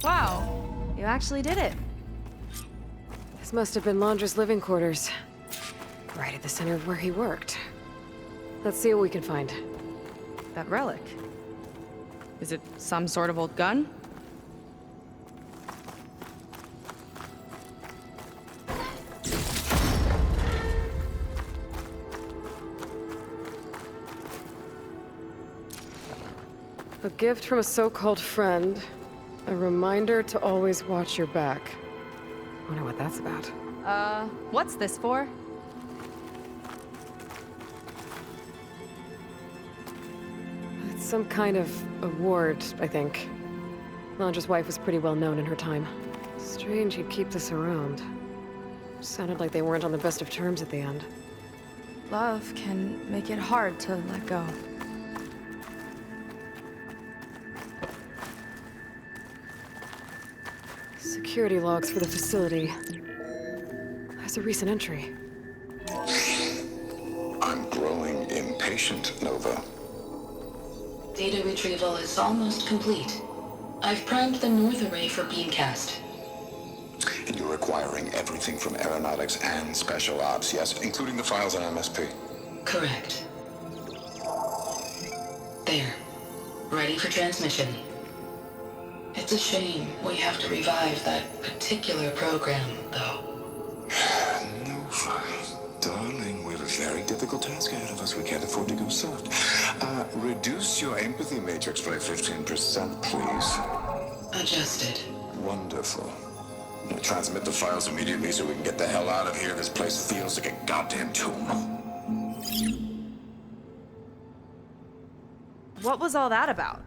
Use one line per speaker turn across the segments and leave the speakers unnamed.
Wow, you actually did it.
This must have been Londra's living quarters. Right at the center of where he worked. Let's see what we can find.
That relic. Is it some sort of old gun?
A gift from a so-called friend. A reminder to always watch your back. Wonder what that's about.
What's this for?
It's some kind of award, I think. Londra's wife was pretty well known in her time. Strange he'd keep this around. Sounded like they weren't on the best of terms at the end.
Love can make it hard to let go.
Security logs for the facility. There's a recent entry.
I'm growing impatient, Nova.
Data retrieval is almost complete. I've primed the north array for beamcast.
And you're acquiring everything from aeronautics and special ops, yes? Including the files on MSP.
Correct. There. Ready for transmission. It's a shame we have to revive that particular program, though.
Nova, darling, we have a very difficult task ahead of us. We can't afford to go soft. Reduce your empathy matrix by 15%, please.
Adjusted.
Wonderful. Now transmit the files immediately so we can get the hell out of here. This place feels like a goddamn tomb.
What was all that about?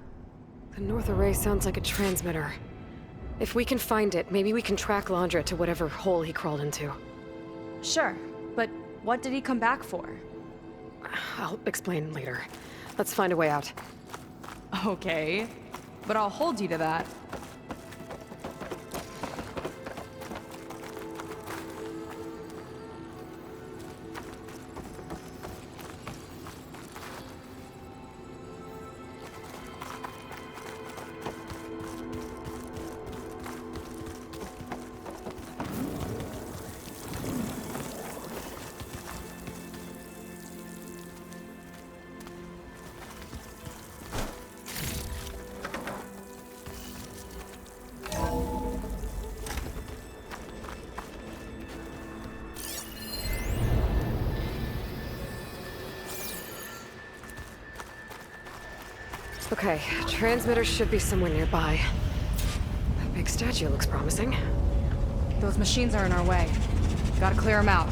The north array sounds like a transmitter. If we can find it, maybe we can track Londra to whatever hole he crawled into.
Sure, but what did he come back for?
I'll explain later. Let's find a way out.
Okay, but I'll hold you to that.
Okay, transmitter should be somewhere nearby. That big statue looks promising.
Those machines are in our way. Gotta clear them out.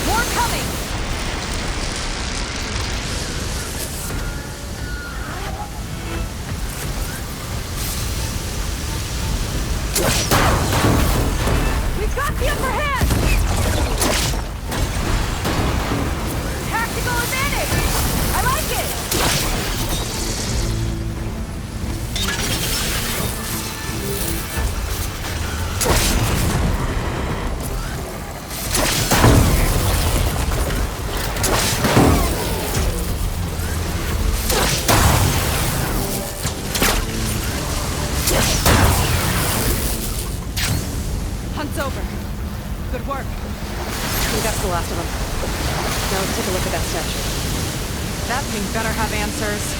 More coming! We've got the upper hand! Tactical advantage! I like it! Hunt's over. Good work.
I think that's the last of them. Now let's take a look at that statue.
That thing better have answers.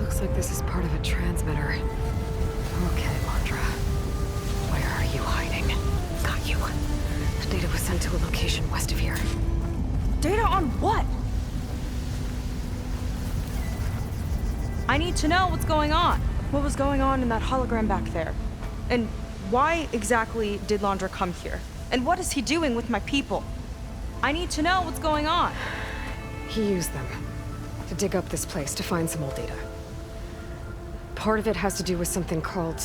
Looks like this is part of a transmitter. Okay, Landra. Where are you hiding? Got you. The data was sent to a location west of here.
Data on what? I need to know what's going on. What was going on in that hologram back there? And why exactly did Landra come here? And what is he doing with my people? I need to know what's going on.
He used them to dig up this place to find some old data. Part of it has to do with something called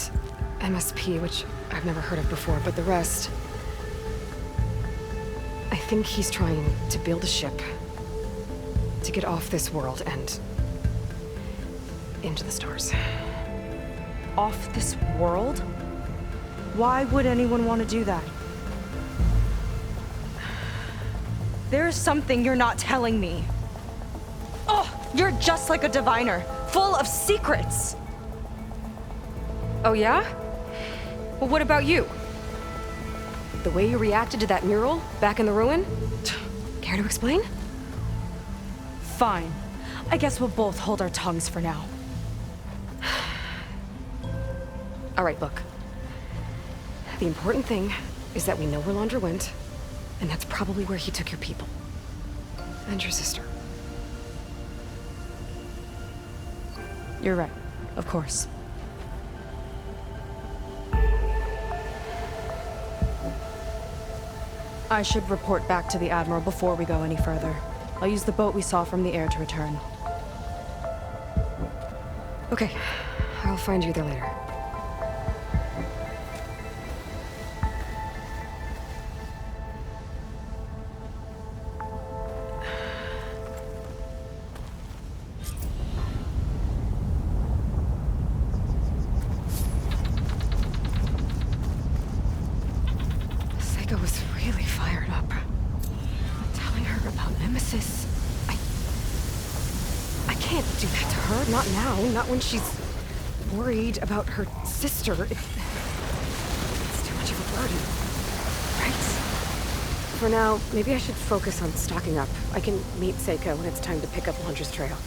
MSP, which I've never heard of before, but the rest... I think he's trying to build a ship to get off this world and into the stars.
Off this world? Why would anyone want to do that? There's something you're not telling me. Oh, you're just like a diviner, full of secrets.
Oh yeah? Well, what about you? The way you reacted to that mural back in the ruin? Care to explain?
Fine. I guess we'll both hold our tongues for now.
All right, look. The important thing is that we know where Landra went, and that's probably where he took your people. And your sister.
You're right. Of course. I should report back to the Admiral before we go any further. I'll use the boat we saw from the air to return.
Okay. I'll find you there later. Seika was really fired up. Telling her about Nemesis. I can't do that to her. Not now. Not when she's worried about her sister. It's too much of a burden. Right? For now, maybe I should focus on stocking up. I can meet Seika when it's time to pick up Landra's trail.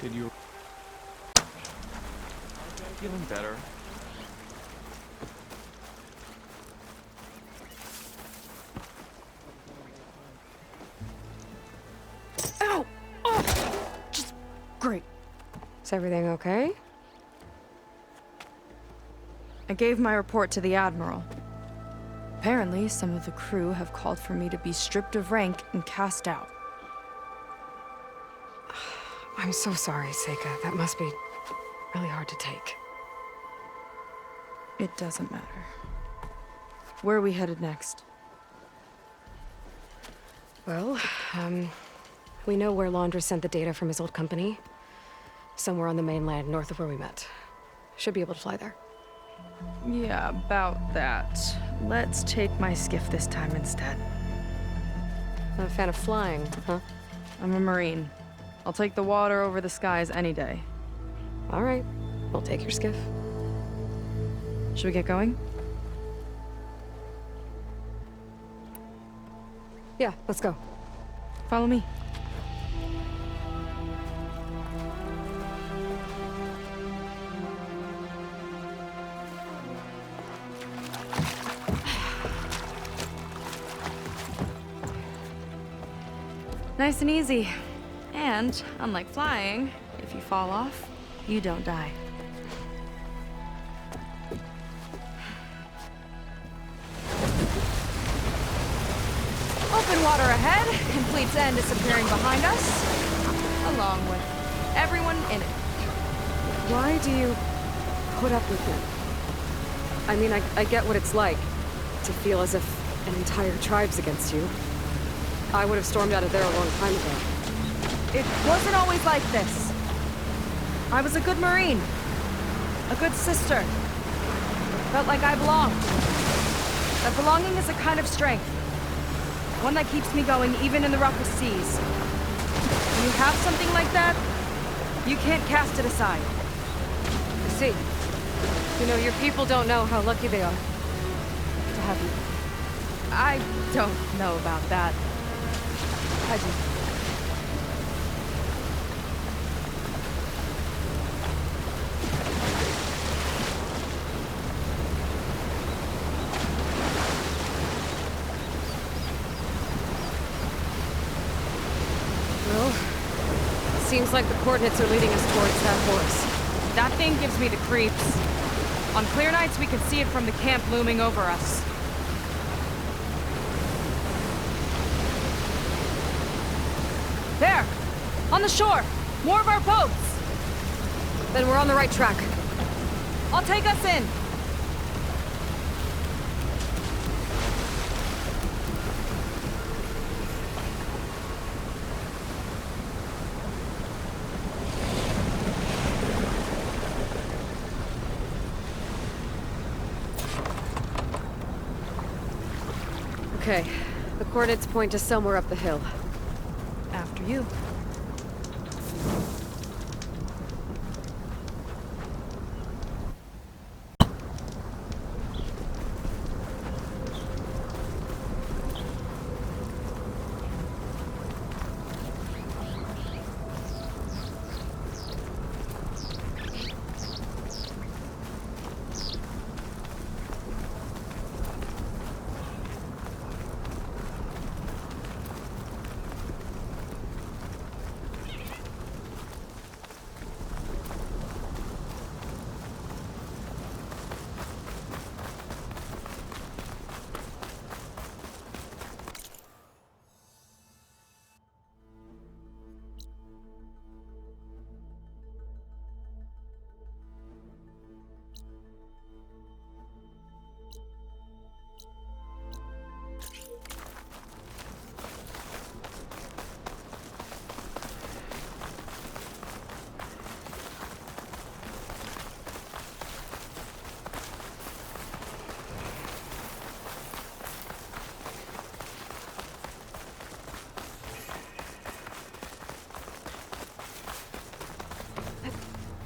Did you... Feeling better?
Ow! Oh! Just great.
Is everything okay?
I gave my report to the Admiral. Apparently, some of the crew have called for me to be stripped of rank and cast out.
I'm so sorry, Seika. That must be really hard to take.
It doesn't matter. Where are we headed next?
Well, we know where Laundra sent the data from his old company. Somewhere on the mainland, north of where we met. Should be able to fly there.
Yeah, about that. Let's take my skiff this time instead.
Not a fan of flying, huh?
I'm a Marine. I'll take the water over the skies any day.
All right, we'll take your skiff.
Should we get going?
Yeah, let's go.
Follow me. Nice and easy. And, unlike flying, if you fall off, you don't die. Open water ahead, and Fleet's End disappearing behind us, along with everyone in it.
Why do you put up with it? I mean, I get what it's like to feel as if an entire tribe's against you. I would have stormed out of there a long time ago.
It wasn't always like this. I was a good Marine. A good sister. Felt like I belonged. That belonging is a kind of strength. One that keeps me going even in the roughest seas. When you have something like that, you can't cast it aside.
I see. You know, your people don't know how lucky they are to have you.
I don't know about that. I do.
Well, seems like the coordinates are leading us towards that horse.
That thing gives me the creeps. On clear nights, we can see it from the camp looming over us. There! On the shore! More of our boats!
Then we're on the right track.
I'll take us in!
Okay, the coordinates point to somewhere up the hill.
After you.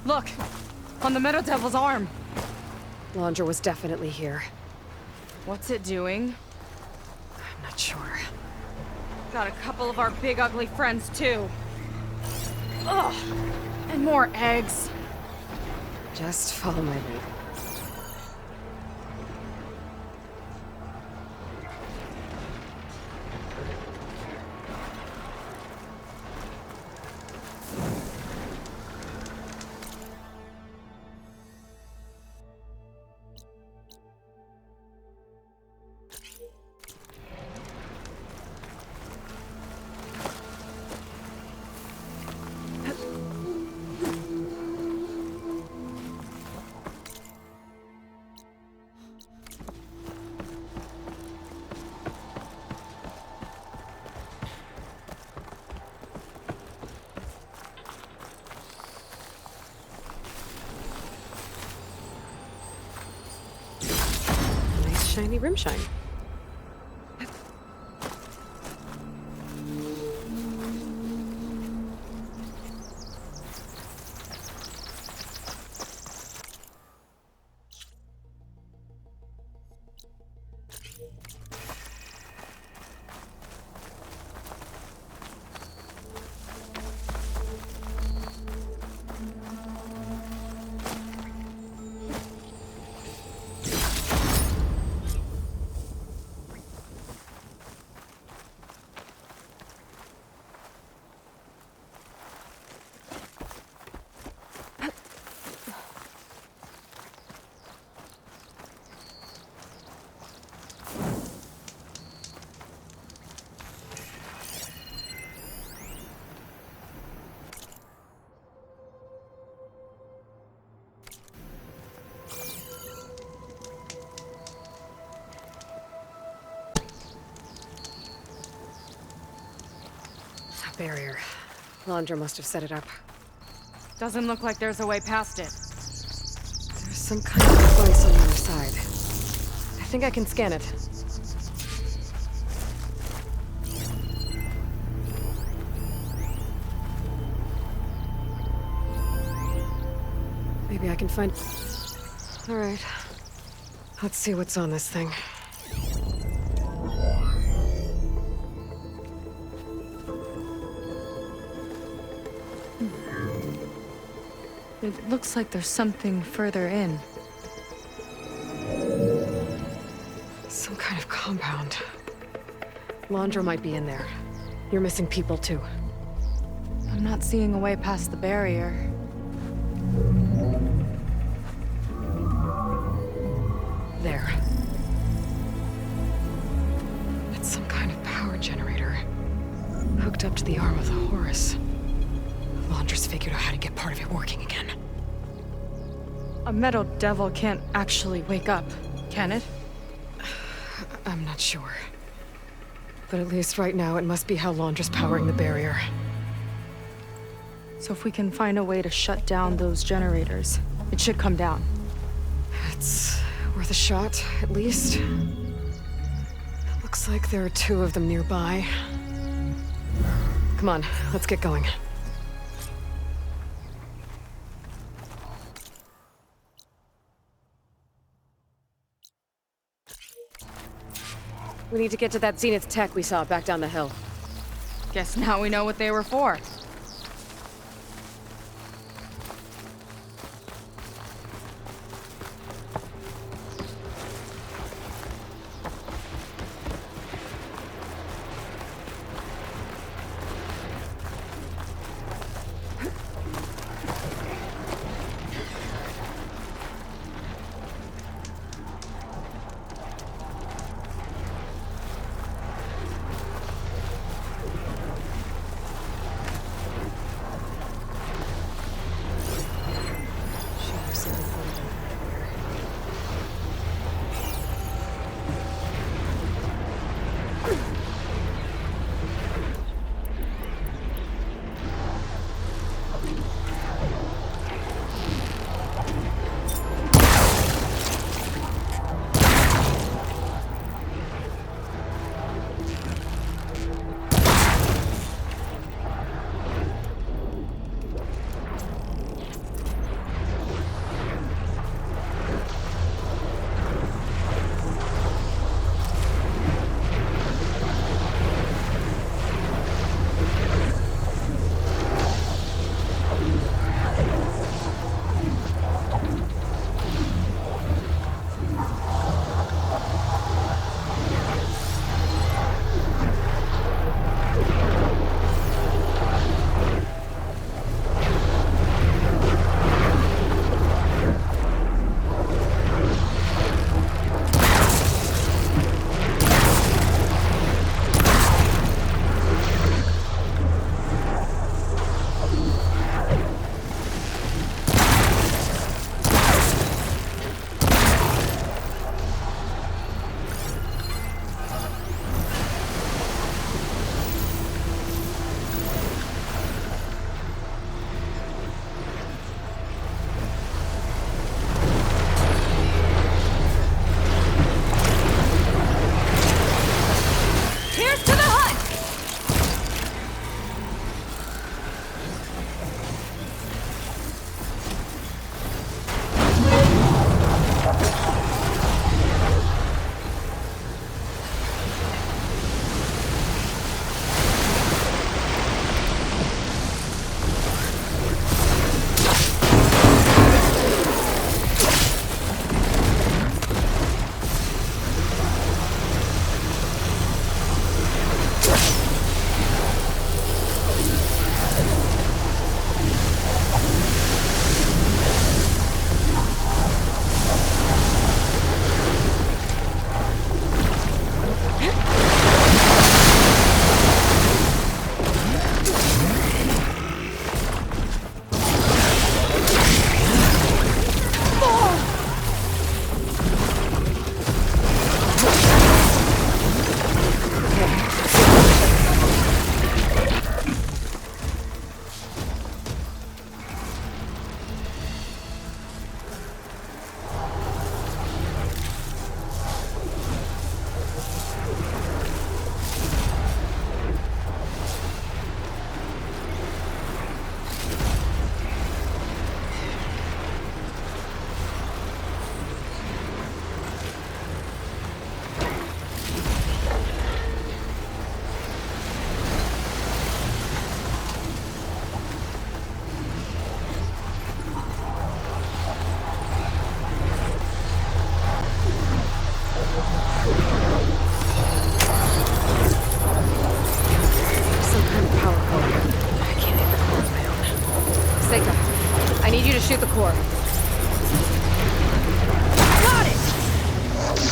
Look! On the Meadow Devil's arm!
Laundra was definitely here.
What's it doing?
I'm not sure.
Got a couple of our big ugly friends, too. Ugh! And more eggs.
Just follow my lead. shiny rim shine. Barrier. Laundra must have set it up.
Doesn't look like there's a way past it.
There's some kind of device on the other side. I think I can scan it. Maybe I can find... Alright. Let's see what's on this thing.
It looks like there's something further in.
Some kind of compound. Laundra might be in there. You're missing people too.
I'm not seeing a way past the barrier.
There. It's some kind of power generator. Hooked up to the arm of the Horus. Laundra's figured out how to get part of it working again.
A metal devil can't actually wake up, can it?
I'm not sure. But at least right now, it must be how Laundra's powering the barrier.
So if we can find a way to shut down those generators, it should come down.
It's worth a shot, at least. Looks like there are 2 of them nearby. Come on, let's get going. We need to get to that Zenith tech we saw back down the hill.
Guess now we know what they were for.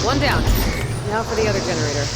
One down. Now for the other generator.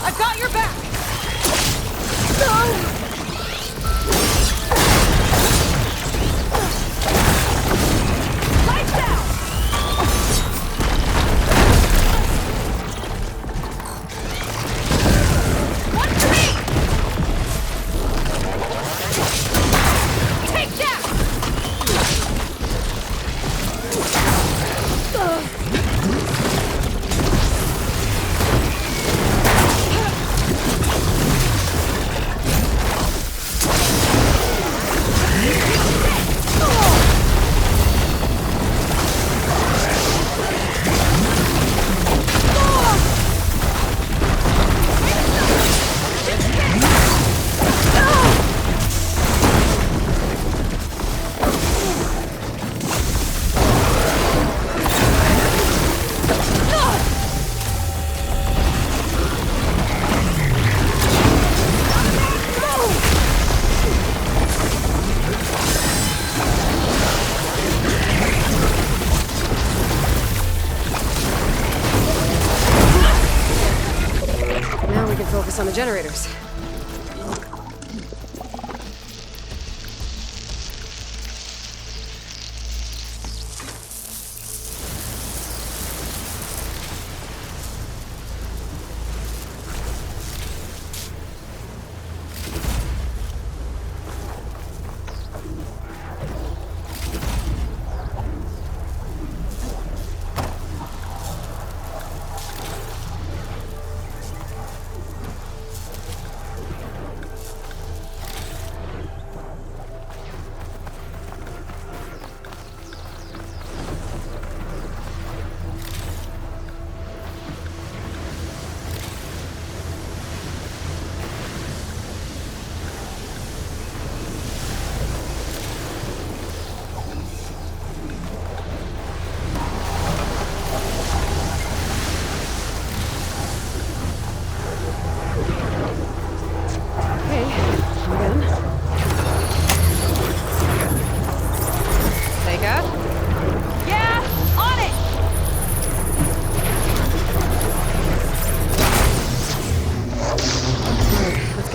I've got your back! Lights out! One for me! Take that!
Now we can focus on the generators.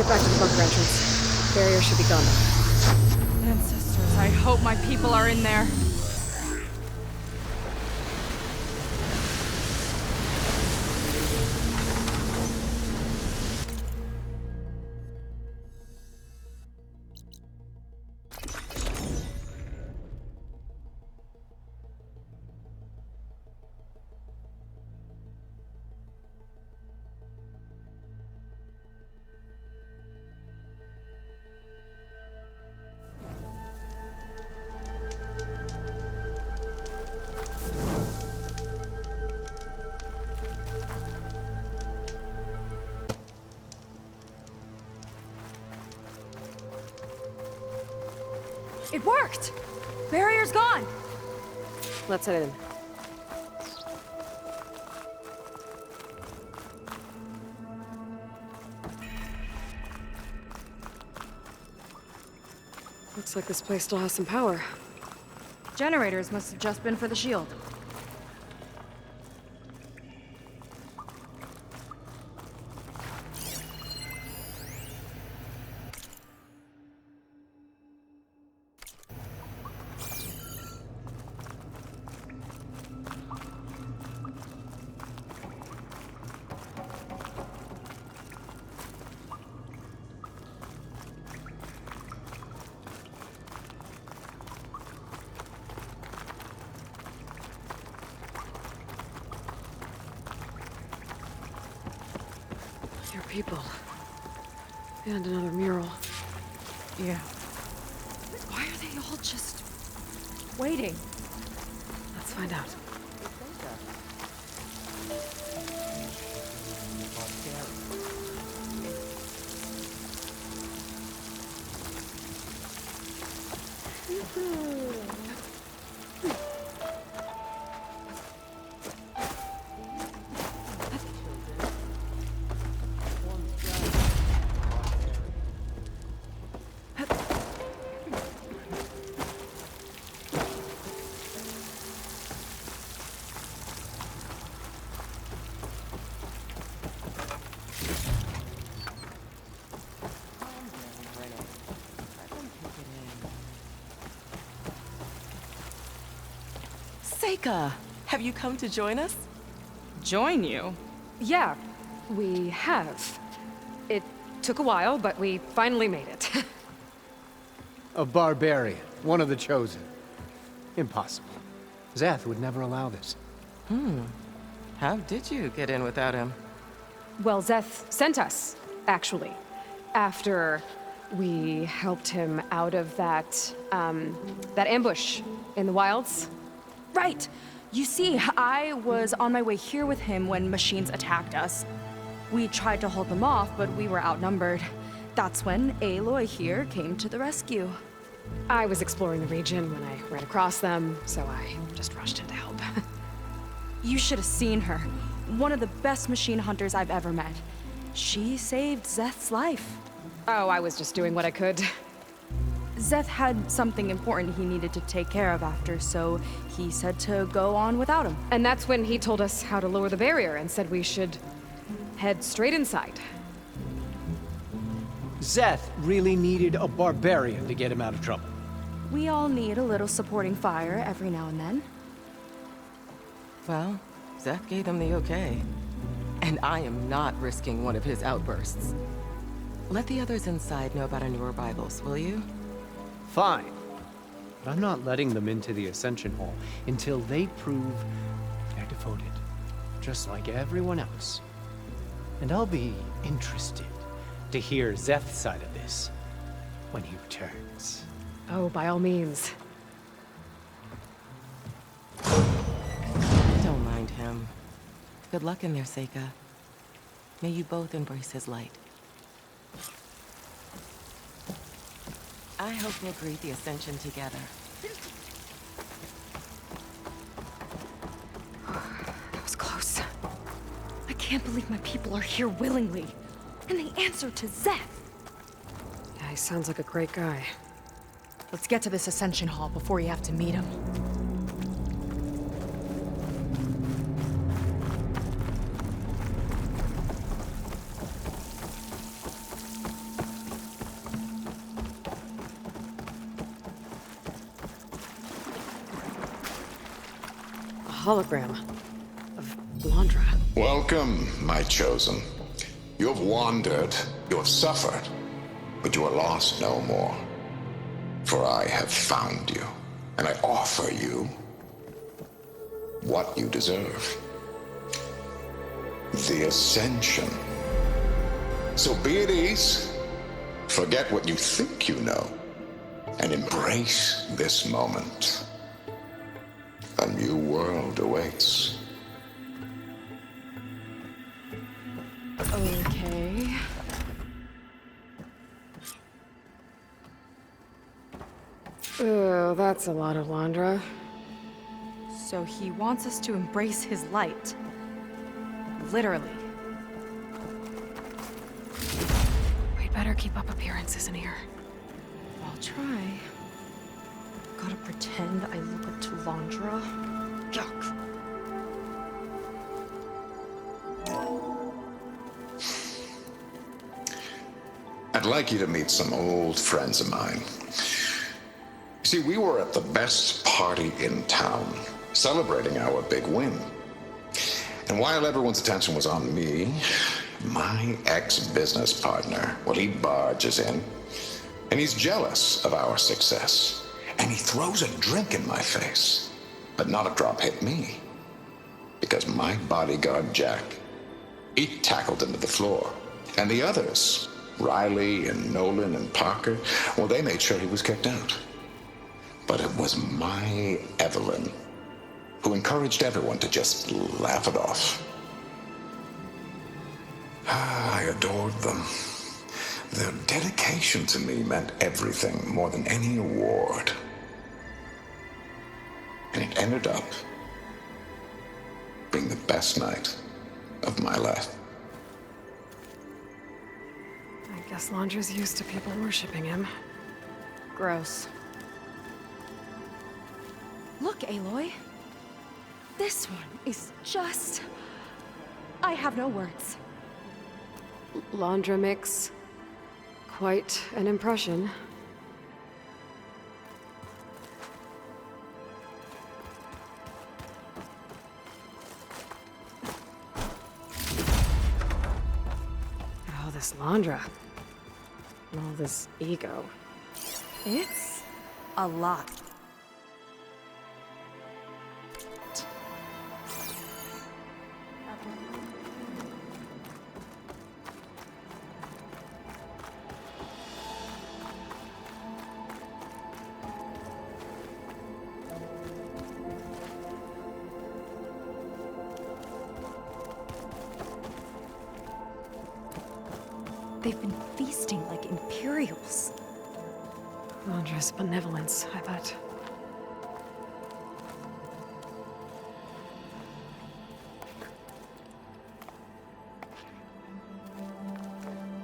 Back to the bunker entrance. Barrier should be gone.
Ancestors, I hope my people are in there. It worked! Barrier's gone!
Let's head in. Looks like this place still has some power.
Generators must have just been for the shield.
Your people. And another mural.
Yeah. Why are they all just waiting?
Let's find out.
Seika, have you come to join us?
Join you?
Yeah, we have. It took a while, but we finally made it.
A barbarian, one of the chosen. Impossible. Zeth would never allow this.
How did you get in without him?
Well, Zeth sent us, actually. After we helped him out of that ambush in the wilds.
Right. You see, I was on my way here with him when machines attacked us. We tried to hold them off, but we were outnumbered. That's when Aloy here came to the rescue.
I was exploring the region when I ran across them, so I just rushed in to help.
You should have seen her. One of the best machine hunters I've ever met. She saved Zeth's life.
Oh, I was just doing what I could.
Zeth had something important he needed to take care of after, so he said to go on without him.
And that's when he told us how to lower the barrier and said we should head straight inside.
Zeth really needed a barbarian to get him out of trouble.
We all need a little supporting fire every now and then.
Well, Zeth gave him the okay. And I am not risking one of his outbursts. Let the others inside know about our new arrivals, will you?
Fine. But I'm not letting them into the Ascension Hall until they prove they're devoted, just like everyone else. And I'll be interested to hear Zeth's side of this when he returns.
Oh, by all means.
Don't mind him. Good luck in there, Seika. May you both embrace his light. I hope we'll greet the Ascension together.
That was close. I can't believe my people are here willingly. And they answered to Zeth.
Yeah, he sounds like a great guy.
Let's get to this Ascension Hall before you have to meet him.
A hologram of Blandra.
Welcome, my chosen. You have wandered, you have suffered, but you are lost no more. For I have found you, and I offer you what you deserve. The Ascension. So be at ease, forget what you think you know, and embrace this moment. A new world awaits.
Okay.
Oh, that's a lot of Blandra.
So he wants us to embrace his light. Literally.
We'd better keep up appearances in here.
Well, I'll try. Gotta pretend I look up to Landra. Yuck.
I'd like you to meet some old friends of mine. See, we were at the best party in town, celebrating our big win. And while everyone's attention was on me, my ex-business partner, well, he barges in, and he's jealous of our success. And he throws a drink in my face, but not a drop hit me. Because my bodyguard, Jack, he tackled him to the floor. And the others, Riley and Nolan and Parker, well, they made sure he was kicked out. But it was my Evelyn who encouraged everyone to just laugh it off. I adored them. Their dedication to me meant everything, more than any award. And it ended up being the best night of my life.
I guess Londra's used to people worshipping him.
Gross. Look, Aloy. This one is just... I have no words.
Londra makes quite an impression. All this Londra. And all this ego.
It's a lot. They've been feasting like Imperials.
Londra's benevolence, I bet.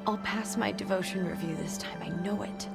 I'll pass my devotion review this time, I know it.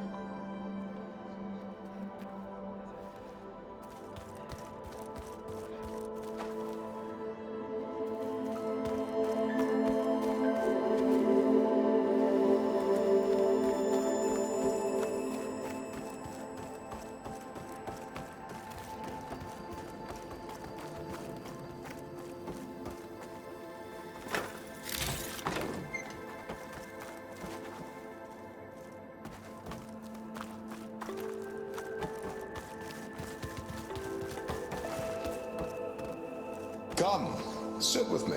Come, sit with me.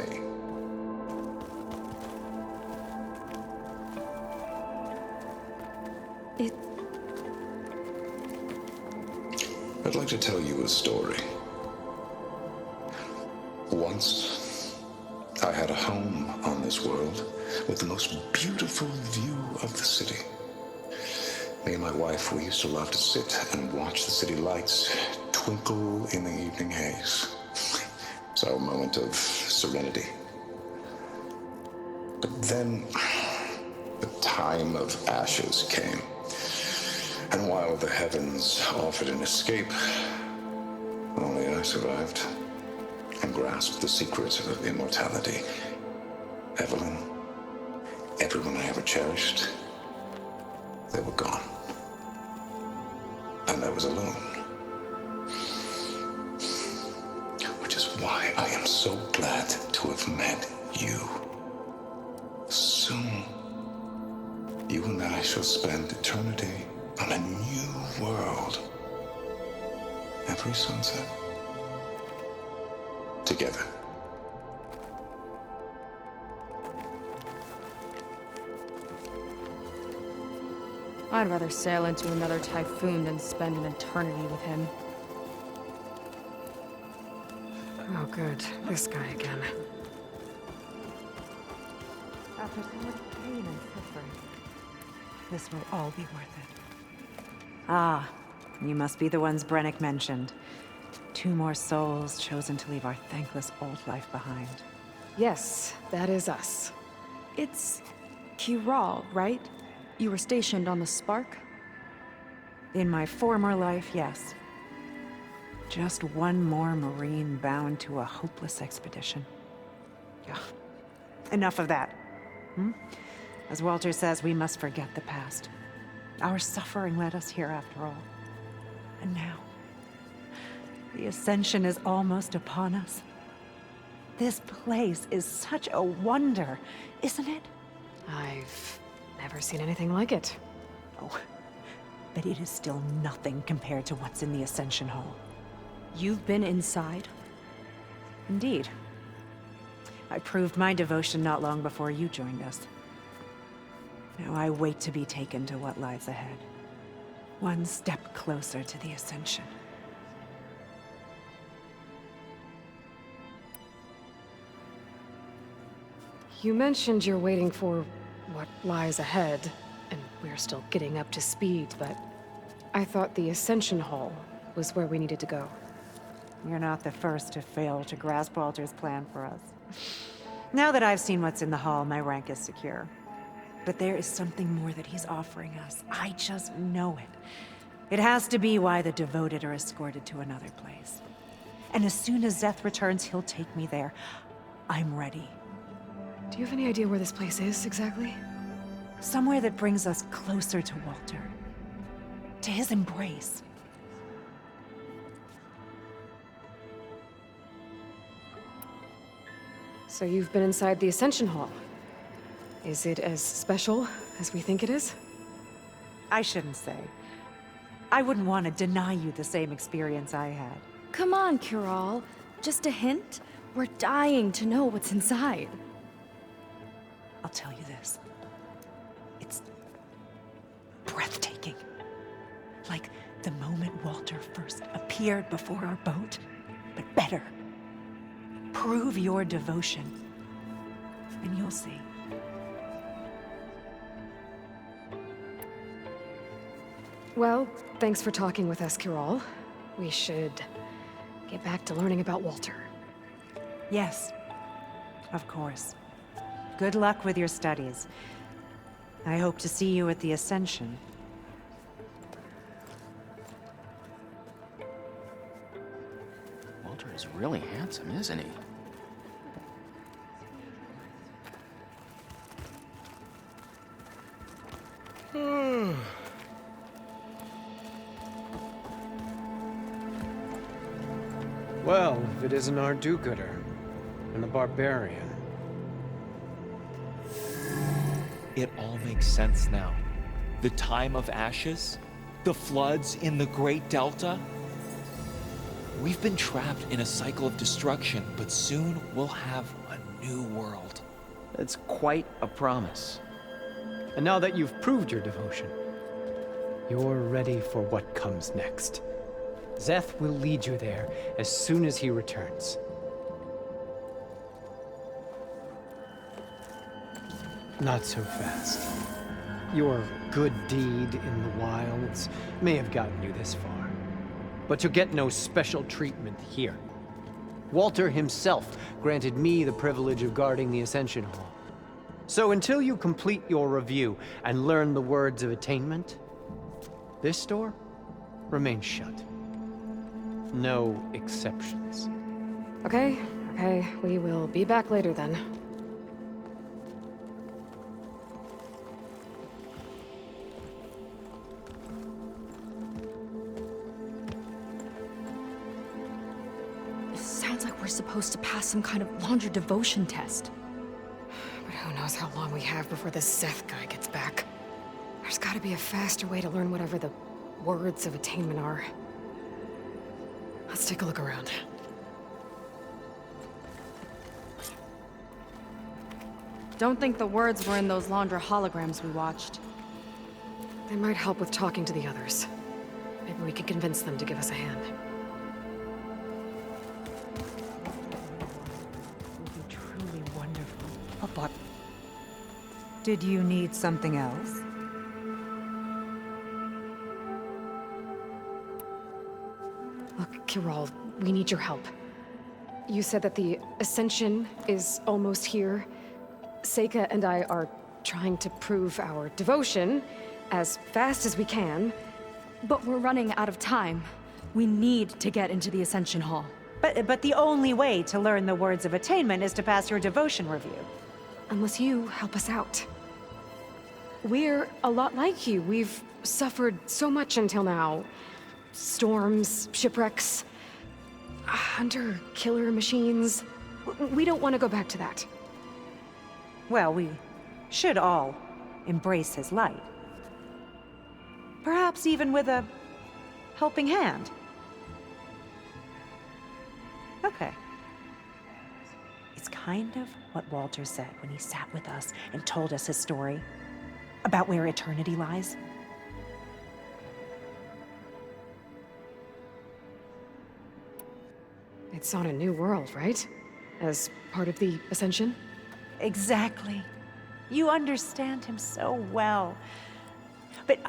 I'd like to tell you a story. Once, I had a home on this world with the most beautiful view of the city. Me and my wife, we used to love to sit and watch the city lights twinkle in the evening haze. It's our moment of serenity. But then, the time of ashes came. And while the heavens offered an escape, only I survived and grasped the secrets of immortality. Evelyn, everyone I ever cherished, they were gone. And I was alone. Which is why I am so glad to have met you. Soon, you and I shall spend eternity on a new world. Every sunset. Together.
I'd rather sail into another typhoon than spend an eternity with him.
Oh, good. This guy again.
After so much pain and suffering, this will all be worth it. Ah, you must be the ones Brennick mentioned. 2 more souls chosen to leave our thankless old life behind.
Yes, that is us.
It's Kiral, right? You were stationed on the Spark?
In my former life, yes. Just one more Marine bound to a hopeless expedition. Ugh. Enough of that. As Walter says, we must forget the past. Our suffering led us here after all. And now, the Ascension is almost upon us. This place is such a wonder, isn't it?
I've never seen anything like it.
Oh, but it is still nothing compared to what's in the Ascension Hall.
You've been inside?
Indeed. I proved my devotion not long before you joined us. Now I wait to be taken to what lies ahead. One step closer to the Ascension.
You mentioned you're waiting for what lies ahead, and we're still getting up to speed, but I thought the Ascension Hall was where we needed to go.
You're not the first to fail to grasp Walter's plan for us. Now that I've seen what's in the hall, my rank is secure. But there is something more that he's offering us. I just know it. It has to be why the devoted are escorted to another place. And as soon as Zeth returns, he'll take me there. I'm ready.
Do you have any idea where this place is, exactly?
Somewhere that brings us closer to Walter. To his embrace.
So you've been inside the Ascension Hall. Is it as special as we think it is?
I shouldn't say. I wouldn't want to deny you the same experience I had.
Come on, Kiral. Just a hint? We're dying to know what's inside.
I'll tell you this. It's breathtaking. Like the moment Walter first appeared before our boat, but better. Prove your devotion, and you'll see.
Well, thanks for talking with us, Kiral. We should get back to learning about Walter.
Yes, of course. Good luck with your studies. I hope to see you at the Ascension.
Walter is really handsome, isn't he?
Well, if it isn't our do-gooder and the barbarian.
It all makes sense now. The time of ashes, the floods in the Great Delta. We've been trapped in a cycle of destruction, but soon we'll have a new world.
It's quite a promise.
And now that you've proved your devotion, you're ready for what comes next. Zeth will lead you there as soon as he returns. Not so fast. Your good deed in the wilds may have gotten you this far, but you'll get no special treatment here. Walter himself granted me the privilege of guarding the Ascension Hall. So until you complete your review and learn the words of attainment, this door remains shut. No exceptions.
Okay, we will be back later then.
It sounds like we're supposed to pass some kind of Laundra devotion test.
But who knows how long we have before this Zeth guy gets back. There's gotta be a faster way to learn whatever the words of attainment are. Let's take a look around.
Don't think the words were in those Laundra holograms we watched.
They might help with talking to the others. Maybe we can convince them to give us a hand.
It will be truly wonderful. But did you need something else?
Look, Kiral, we need your help. You said that the Ascension is almost here. Seika and I are trying to prove our devotion as fast as we can.
But we're running out of time. We need to get into the Ascension Hall.
But the only way to learn the words of attainment is to pass your devotion review.
Unless you help us out. We're a lot like you. We've suffered so much until now. Storms, shipwrecks, hunter-killer machines. We don't want to go back to that.
Well, we should all embrace his light. Perhaps even with a helping hand. Okay. It's kind of what Walter said when he sat with us and told us his story about where eternity lies.
It's on a new world, right? As part of the Ascension?
Exactly. You understand him so well. But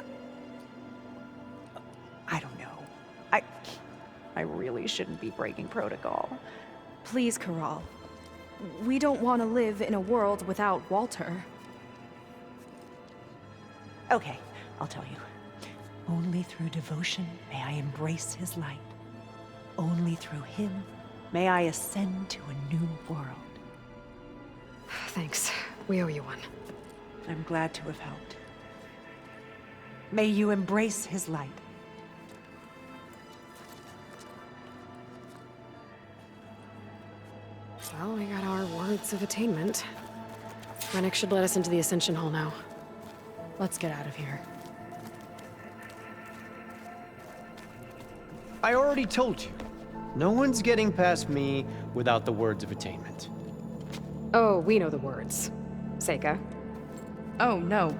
I don't know. I really shouldn't be breaking protocol.
Please, Corral. We don't want to live in a world without Walter.
Okay, I'll tell you. Only through devotion may I embrace his light. Only through him may I ascend to a new world.
Thanks. We owe you one.
I'm glad to have helped. May you embrace his light.
Well, we got our words of attainment. Rennick should let us into the Ascension Hall now.
Let's get out of here.
I already told you. No one's getting past me without the words of attainment.
Oh, we know the words. Seika.
Oh, no.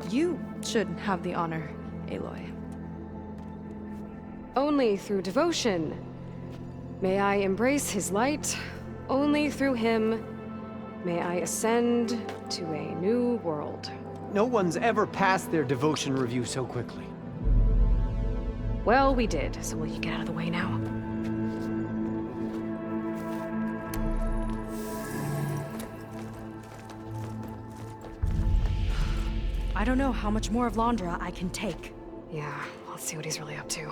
You should have the honor, Aloy.
Only through devotion may I embrace his light. Only through him may I ascend to a new world.
No one's ever passed their devotion review so quickly.
Well, we did, so will you get out of the way now?
I don't know how much more of Londra I can take.
Yeah, let's see what he's really up to.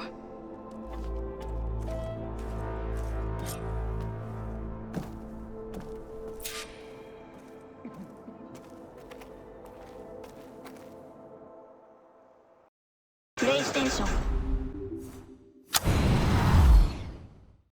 PlayStation